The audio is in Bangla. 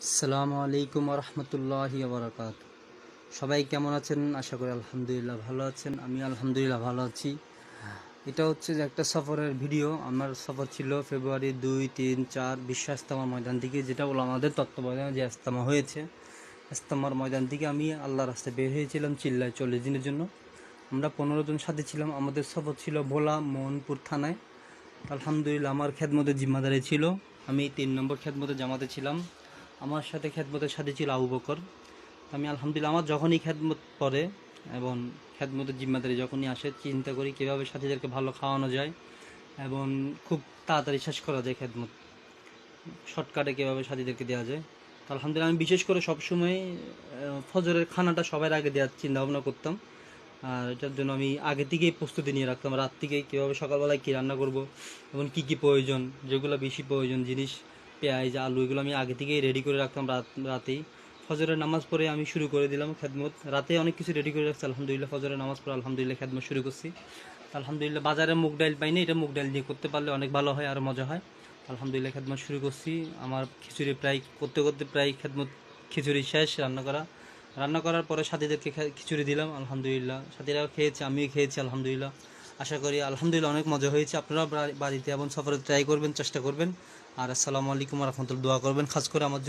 আসসালামু আলাইকুম রহমতুল্লাহি বারাকাত। সবাই কেমন আছেন? আশা করি আলহামদুলিল্লাহ ভালো আছেন। আমি আলহামদুলিল্লাহ ভালো আছি। এটা হচ্ছে যে একটা সফরের ভিডিও। আমার সফর ছিল ফেব্রুয়ারি 2, 3, 4 বিশ্ব ইজতেমা ময়দান থেকে, যেটা হলো আমাদের তত্ত্বাবধানে যে ইজতেমা হয়েছে। ইজতেমার ময়দান থেকে আমি আল্লাহর রাস্তায় বের হয়েছিলাম চিল্লায় 40 দিনের জন্য। আমরা 15 জন সাথে ছিলাম। আমাদের সফর ছিল ভোলা মোহনপুর থানায়। আলহামদুলিল্লাহ আমার খেদমতের জিম্মাদারি ছিল। আমি 3 নম্বর খেদমতের জামাতে ছিলাম। আমার সাথে খেদমতের সাথে ছিল আবু বকর। আমি আলহামদুলিল্লাহ আমার যখনই খেদমত পড়ে এবং খেদমতের জিম্মাদারি যখনই আসে, চিন্তা করি কীভাবে সাথীদেরকে ভালো খাওয়ানো যায় এবং খুব তাড়াতাড়ি শেষ করা যায় খেদমত, শর্টকাটে কীভাবে সাথীদেরকে দেওয়া যায়। তো আলহামদুলিল্লাহ আমি বিশেষ করে সবসময় ফজরের খানাটা সবার আগে দেওয়ার চিন্তাভাবনা করতাম। আর এটার জন্য আমি আগে থেকেই প্রস্তুতি নিয়ে রাখতাম, রাত থেকেই কীভাবে সকালবেলায় কী রান্না করব এবং কী কী প্রয়োজন, যেগুলো বেশি প্রয়োজন জিনিস, পেঁয়াজ আলু, এগুলো আমি আগে থেকেই রেডি করে রাখতাম রাতেই। ফজরের নামাজ পড়ে আমি শুরু করে দিলাম খেদমত। রাতে অনেক কিছু রেডি করে রাখছি আলহামদুলিল্লাহ। ফজরের নামাজ পড়ে আলহামদুলিল্লাহ খেদমত শুরু করছি। আলহামদুলিল্লাহ বাজারে মুগ ডাল পাইনি, এটা মুগ ডাল দিয়ে করতে পারলে অনেক ভালো হয়, আর মজা হয়। আলহামদুলিল্লাহ খেদমত শুরু করছি। আমার খিচুড়ি প্রায় করতে করতে প্রায় খেদমত খিচুড়ি শেষ রান্না করার পরে সাথীদেরকে খিচুড়ি দিলাম। আলহামদুলিল্লাহ সাথীরাও খেয়েছে, আমিও খেয়েছি আলহামদুলিল্লাহ। আশা করি আলহামদুলিল্লাহ অনেক মজা হয়েছে। আপনারাও বাড়িতে এবং সফরে ট্রাই করবেন, চেষ্টা করবেন। আর আসসালামু আলাইকুম রহমতুল্লাহ, দোয়া করবেন খাস করে আমার জন্য।